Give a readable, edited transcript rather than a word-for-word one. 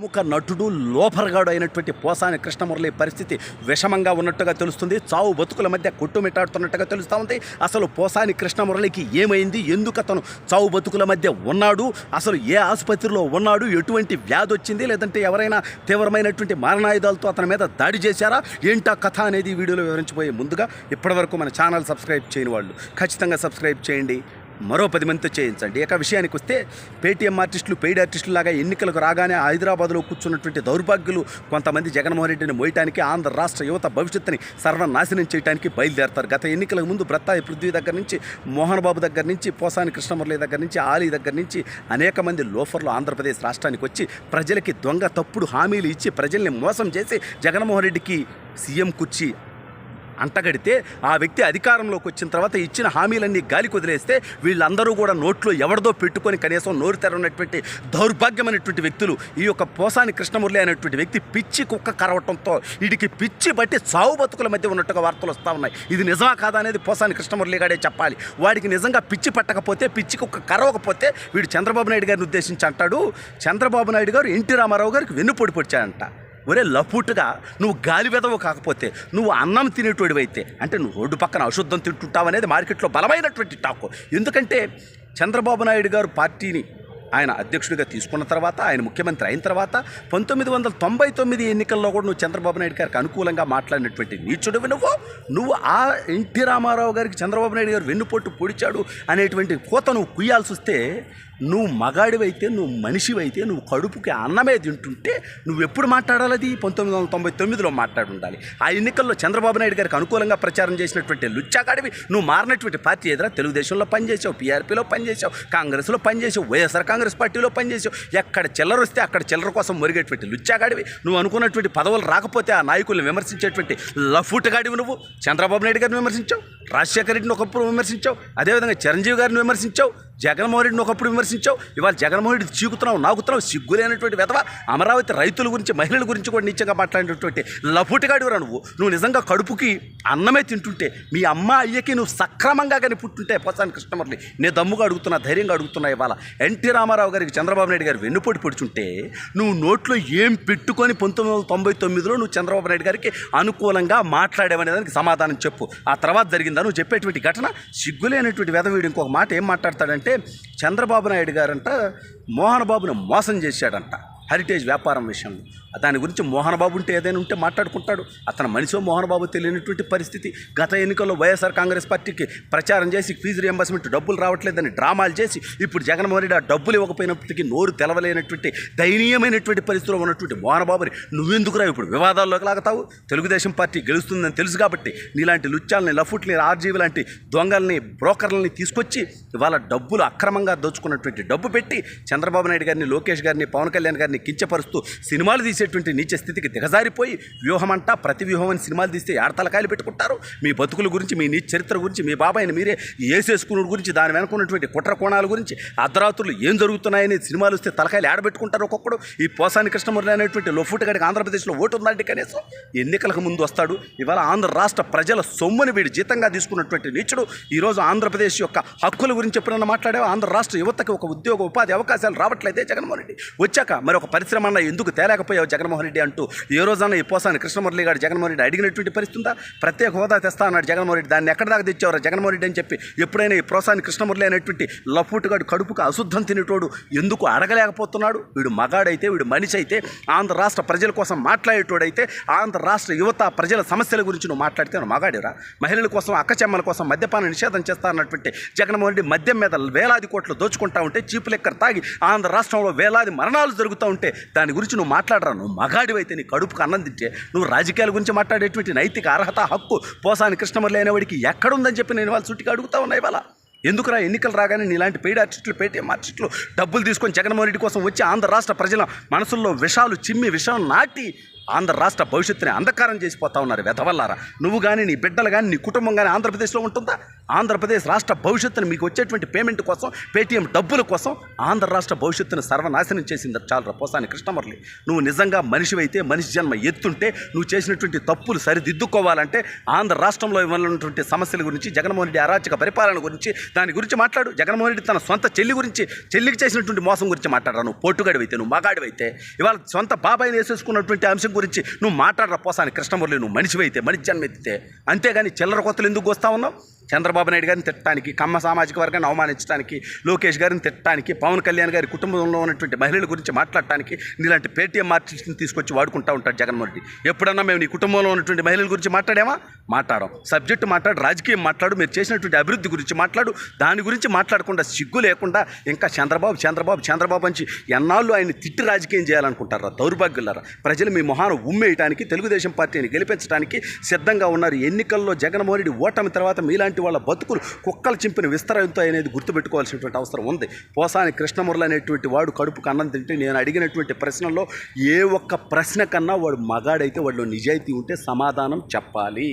ప్రముఖ నటుడు లోఫర్గాడు అయినటువంటి పోసాని కృష్ణమురళి పరిస్థితి విషమంగా ఉన్నట్టుగా తెలుస్తుంది. చావు బతుకుల మధ్య కొట్టుమిట్టాడుతున్నట్టుగా తెలుస్తూ ఉంది. అసలు పోసాని కృష్ణమురళికి ఏమైంది, ఎందుకు అతను చావు బతుకుల మధ్య ఉన్నాడు, అసలు ఏ ఆసుపత్రిలో ఉన్నాడు, ఎటువంటి వ్యాధి వచ్చింది, లేదంటే ఎవరైనా తీవ్రమైనటువంటి మారణాయుధాలతో అతని మీద దాడి చేశారా, ఏంటా కథ అనేది ఈ వీడియోలో వివరించబోయే ముందుగా ఇప్పటివరకు మన ఛానల్ సబ్స్క్రైబ్ చేయని వాళ్ళు ఖచ్చితంగా సబ్స్క్రైబ్ చేయండి, మరో 10 మందితో చేయించండి. ఇక విషయానికి వస్తే పేటీఎం ఆర్టిస్టులు, పెయిడ్ ఆర్టిస్టులు లాగా ఎన్నికలకు రాగానే హైదరాబాద్లో కూర్చున్నటువంటి దౌర్భాగ్యులు కొంతమంది జగన్మోహన్ రెడ్డిని మోయటానికి, ఆంధ్ర రాష్ట్ర యువత భవిష్యత్తుని సర్వనాశనం చేయడానికి బయలుదేరతారు. గత ఎన్నికలకు ముందు బ్రత్తాయి పృథ్వీ దగ్గర నుంచి, మోహన్ బాబు దగ్గర నుంచి, పోసాని కృష్ణమురళి దగ్గర నుంచి, ఆలీ దగ్గర నుంచి అనేక మంది లోఫర్లు ఆంధ్రప్రదేశ్ రాష్ట్రానికి వచ్చి ప్రజలకి దొంగ తప్పుడు హామీలు ఇచ్చి ప్రజల్ని మోసం చేసి జగన్మోహన్ రెడ్డికి సీఎం కుర్చీ అంటగడితే ఆ వ్యక్తి అధికారంలోకి వచ్చిన తర్వాత ఇచ్చిన హామీలన్నీ గాలికి వదిలేస్తే వీళ్ళందరూ కూడా నోట్లో ఎవరిదో పెట్టుకొని కనీసం నోరు తెరవనటువంటి దౌర్భాగ్యమైనటువంటి వ్యక్తులు. ఈ యొక్క పోసాని కృష్ణమురళి అనేటువంటి వ్యక్తి పిచ్చి కుక్క కరవటంతో వీడికి పిచ్చి బట్టి చావు బతుకుల మధ్య ఉన్నట్టుగా వార్తలు వస్తూ ఉన్నాయి. ఇది నిజమా కాదా అనేది పోసాని కృష్ణమురళి గారే చెప్పాలి. వాడికి నిజంగా పిచ్చి పట్టకపోతే, పిచ్చి కుక్క కరవకపోతే వీడు చంద్రబాబు నాయుడు గారిని ఉద్దేశించి అంటాడు, చంద్రబాబు నాయుడు గారు ఎన్టీ రామారావు గారికి వెన్నుపోటు పొడిచాడంట. ఒరే లఫూటుగా, నువ్వు గాలి వెదవు కాకపోతే, నువ్వు అన్నం తినేటోడివైతే, అంటే నువ్వు రోడ్డు పక్కన అశుద్ధం తింటుంటావు అనేది మార్కెట్లో బలమైనటువంటి టాకు. ఎందుకంటే చంద్రబాబు నాయుడు గారు పార్టీని ఆయన అధ్యక్షుడిగా తీసుకున్న తర్వాత, ఆయన ముఖ్యమంత్రి అయిన తర్వాత 1999 ఎన్నికల్లో కూడా నువ్వు చంద్రబాబు నాయుడు గారికి అనుకూలంగా మాట్లాడినటువంటి నీచుడివి నువ్వు ఆ ఎన్టీ రామారావు గారికి చంద్రబాబు నాయుడు గారు వెన్నుపోటు పొడిచాడు అనేటువంటి కోత నువ్వు కుయ్యాల్సి వస్తే, నువ్వు మగాడివైతే, నువ్వు మనిషివైతే, నువ్వు కడుపుకి అన్నమే తింటుంటే నువ్వు ఎప్పుడు మాట్లాడాలి? అది 1999లో మాట్లాడి ఉండాలి. ఆ ఎన్నికల్లో చంద్రబాబు నాయుడు గారికి అనుకూలంగా ప్రచారం చేసినటువంటి లుచ్చాగాడివి నువ్వు మారినటువంటి పార్టీ ఎదురా తెలుగుదేశంలో పనిచేసావు, పీఆర్పీలో పనిచేసావు, కాంగ్రెస్లో పనిచేసావు, వైఎస్ఆర్ కాంగ్రెస్ పార్టీలో పనిచేసావు. ఎక్కడ చిల్లర వస్తే అక్కడ చిల్లర కోసం మురిగేటువంటి లుచ్చాగాడివి నువ్వు. అనుకున్నటువంటి పదవులు రాకపోతే ఆ నాయకుల్ని విమర్శించేటువంటి లఫూటగాడివి నువ్వు. చంద్రబాబు నాయుడు గారిని విమర్శించావు, రాజశేఖర రెడ్డిని ఒకప్పుడు విమర్శించావు, అదేవిధంగా చిరంజీవి గారిని విమర్శించావు, జగన్మోహన్ రెడ్డిని ఒకప్పుడు విమర్శించావు. ఇవాళ జగన్మోహన్ రెడ్డి చీకుతున్నావు, నాకుతున్నావు, సిగ్గులేనటువంటి వెధవ. అమరావతి రైతుల గురించి, మహిళల గురించి కూడా నీచంగా మాట్లాడినటువంటి లఫూటగాడివరా నువ్వు నిజంగా కడుపుకి అన్నమే తింటుంటే, మీ అమ్మ అయ్యకి నువ్వు సక్రమంగా కానీ పుట్టుంటే పోసాని కృష్ణమురళి, నేను దమ్ముగా అడుగుతున్నా, ధైర్యంగా అడుగుతున్నా, ఇవాళ ఎన్టీ రామారావు గారికి చంద్రబాబు నాయుడు గారు వెన్నుపోటు పొడుచుంటే నువ్వు నోట్లో ఏం పెట్టుకొని 1999లో నువ్వు చంద్రబాబు నాయుడు గారికి అనుకూలంగా మాట్లాడేవనే దానికి సమాధానం చెప్పు. ఆ తర్వాత జరిగిందా నువ్వు చెప్పేటువంటి ఘటన? సిగ్గులేనటువంటి వెధవీడు ఇంకొక మాట ఏం మాట్లాడతాడంటే, చంద్రబాబు నాయుడు గారంట మోహన్ బాబుని మోసం చేశాడంట హెరిటేజ్ వ్యాపారం విషయంలో. దాని గురించి మోహన్ బాబు ఉంటే ఏదైనా ఉంటే మాట్లాడుకుంటాడు. అతను మనిషో మోహన్ బాబు తెలియనటువంటి పరిస్థితి. గత ఎన్నికల్లో వైఎస్ఆర్ కాంగ్రెస్ పార్టీకి ప్రచారం చేసి ఫీజు రియంబర్స్మెంట్ డబ్బులు రావట్లేదని డ్రామాలు చేసి ఇప్పుడు జగన్మోహన్ రెడ్డి ఆ డబ్బులు ఇవ్వకపోయినప్పటికీ నోరు తెలవలేనటువంటి దయనీయమైనటువంటి పరిస్థితిలో ఉన్నటువంటి మోహన్ బాబుని నువ్వెందుకురా ఇప్పుడు వివాదాల్లోకి లాగుతావు? తెలుగుదేశం పార్టీ గెలుస్తుందని తెలుసు కాబట్టి నీలాంటి లుచ్చాలని, లఫుట్ని, ఆర్జీవి లాంటి దొంగల్ని, బ్రోకర్లని తీసుకొచ్చి ఇవాళ డబ్బులు అక్రమంగా దోచుకున్నటువంటి డబ్బు పెట్టి చంద్రబాబు నాయుడు గారిని, లోకేష్ గారిని, పవన్ కళ్యాణ్ గారిని కించపరుస్తూ సినిమాలు తీసేటువంటి నీచ స్థితికి దిగజారిపోయి వ్యూహమంటా ప్రతి వ్యూహం అని సినిమాలు తీస్తే ఆడతలకాయలు పెట్టుకుంటారు. మీ బతుకుల గురించి, మీ నీచ చరిత్ర గురించి, మీ బాబాయిని మీరే ఏసేసుకున్న గురించి, దాని వెనుకున్నటువంటి కుట్ర కోణాల గురించి, అర్ధరాత్రులు ఏం జరుగుతున్నాయని సినిమాలు వస్తే తలకాయలు ఆడబెట్టుకుంటారు ఒక్కొక్కడు. ఈ పోసాని కృష్ణమురళి అనేటువంటి లొఫుటగాడికి ఆంధ్రప్రదేశ్లో ఓటు ఉందంటే కనీసం ఎన్నికలకు ముందు వస్తాడు. ఇవాళ ఆంధ్ర రాష్ట్ర ప్రజల సొమ్ముని వీడు జీతంగా తీసుకున్నటువంటి నీచుడు ఈరోజు ఆంధ్రప్రదేశ్ యొక్క హక్కుల గురించి ఎప్పుడైనా మాట్లాడావు? ఆంధ్ర రాష్ట్ర యువతకి ఒక ఉద్యోగ ఉపాధి అవకాశాలు రావట్లయితే జగన్మోహన్ రెడ్డి వచ్చాక మరి ఒక పరిశ్రమ అన్న ఎందుకు తేలేకపోయావు జగన్మోహన్ రెడ్డి అంటూ ఏ రోజన్నా ఈ పోసాని కృష్ణమురళి గారు జగన్మోహన్ రెడ్డి అడిగినటువంటి పరిస్థితి ఉందా? ప్రత్యేక హోదా తెస్తా అన్నాడు జగన్మోహన్ రెడ్డి, దాన్ని ఎక్కడ దాకా తెచ్చేవారు జగన్మోహన్ రెడ్డి అని చెప్పి ఎప్పుడైనా ఈ పోసాని కృష్ణమురళి అనేటువంటి లఫూటుగాడు కడుపుకు అశుద్ధం తినేటోడు ఎందుకు అడగలేకపోతున్నాడు? వీడు మగాడైతే, వీడు మనిషి అయితే, ఆంధ్ర రాష్ట్ర ప్రజల కోసం మాట్లాడేటోడైతే, ఆంధ్ర రాష్ట్ర యువత ప్రజల సమస్యల గురించి నువ్వు మాట్లాడితే నువ్వు మగాడిరా? మహిళల కోసం, అక్కచెమ్మల కోసం మద్యపాన నిషేధం చేస్తా అన్నటువంటి జగన్మోహన్ రెడ్డి మద్యం మీద వేలాది కోట్లు దోచుకుంటా ఉంటే, చీపు లెక్కర్ తాగి ఆంధ్ర రాష్ట్రంలో వేలాది మరణాలు జరుగుతూ ఉంటే దాని గురించి నువ్వు మాట్లాడరా? నువ్వు మగాడివైతే, నీ కడుపుకు అన్నం తింటే నువ్వు రాజకీయాల గురించి మాట్లాడేటువంటి నైతిక అర్హత, హక్కు పోసాని కృష్ణమురళి అనేవాడికి ఎక్కడుందని చెప్పి నేను వాళ్ళు చుట్టిగా అడుగుతా ఉన్నాయి. ఇవాళ ఎందుకురా ఎన్నికలు రాగానే నీలాంటి పెయిడ్ ఆర్టిస్టులు, పేటీఎం ఆర్టిస్టులు డబ్బులు తీసుకొని జగన్మోహన్ రెడ్డి కోసం వచ్చి ఆంధ్ర రాష్ట్ర ప్రజల మనసుల్లో విషాలు చిమ్మి, విషం నాటి ఆంధ్ర రాష్ట్ర భవిష్యత్తుని అంధకారం చేసిపోతా ఉన్నారు వెధవల్లారా. నువ్వు కానీ నీ బిడ్డలు కానీ నీ కుటుంబం కానీ ఆంధ్రప్రదేశ్లో ఉంటుందా? ఆంధ్రప్రదేశ్ రాష్ట్ర భవిష్యత్తును మీకు వచ్చేటువంటి పేమెంట్ కోసం, పేటీఎం డబ్బుల కోసం ఆంధ్ర రాష్ట్ర భవిష్యత్తును సర్వనాశనం చేసింది చాలు పోసాని కృష్ణమురళి. నువ్వు నిజంగా మనిషివైతే, మనిషి జన్మ ఎత్తుంటే, నువ్వు చేసినటువంటి తప్పులు సరిదిద్దుకోవాలంటే ఆంధ్ర రాష్ట్రంలో ఉన్నటువంటి సమస్యల గురించి, జగన్మోహన్ రెడ్డి అరాచక పరిపాలన గురించి, దాని గురించి మాట్లాడు. జగన్మోహన్ రెడ్డి తన సొంత చెల్లి గురించి, చెల్లికి చేసినటువంటి మోసం గురించి మాట్లాడరా. నువ్వు పోటుగాడివైతే, నువ్వు మగాడివైతే, ఇవాళ సొంత బాబాయిని వేసేసుకున్నటువంటి అంశం గురించి నువ్వు మాట్లాడరా పోసాని కృష్ణమురళి. నువ్వు మనిషివైతే, మనిషి జన్మ ఎత్తితే. అంతేగాని చిల్లర కొత్తలు ఎందుకు వస్తా ఉన్నావు? చంద్రబాబు నాయుడు గారిని తిట్టడానికి, కమ్మ సామాజిక వర్గాన్ని అవమానించడానికి, లోకేష్ గారిని తిట్టడానికి, పవన్ కళ్యాణ్ గారి కుటుంబంలో ఉన్నటువంటి మహిళల గురించి మాట్లాడటానికి నీలాంటి పేటీఎం ఆర్టిస్ట్ని తీసుకొచ్చి వాడుకుంటూ ఉంటాడు జగన్మోహన్ రెడ్డి. ఎప్పుడన్నా మేము నీ కుటుంబంలో ఉన్నటువంటి మహిళల గురించి మాట్లాడామా? మాట్లాడాం. సబ్జెక్టు మాట్లాడు, రాజకీయం మాట్లాడు, మీరు చేసినటువంటి అభివృద్ధి గురించి మాట్లాడు. దాని గురించి మాట్లాడకుండా, సిగ్గు లేకుండా ఇంకా చంద్రబాబు అని ఎన్నాళ్ళు ఆయన తిట్టి రాజకీయం చేయాలనుకుంటారా? దౌర్భాగ్యులారా. ప్రజలు మీ మొహాన ఉమ్మేయటానికి, తెలుగుదేశం పార్టీని గెలిపించడానికి సిద్ధంగా ఉన్నారు. ఎన్నికల్లో జగన్మోహన్ రెడ్డి ఓటమి తర్వాత మీలాంటి వాళ్ళ బతుకులు కుక్కలు చింపిన విస్తరంతో అనేది గుర్తుపెట్టుకోవాల్సినటువంటి అవసరం ఉంది. పోసాని కృష్ణమురళి అనేటువంటి వాడు కడుపుకు అన్నం తింటే నేను అడిగినటువంటి ప్రశ్నల్లో ఏ ఒక్క ప్రశ్న కన్నా వాడు మగాడైతే, వాడిలో నిజాయితీ ఉంటే సమాధానం చెప్పాలి.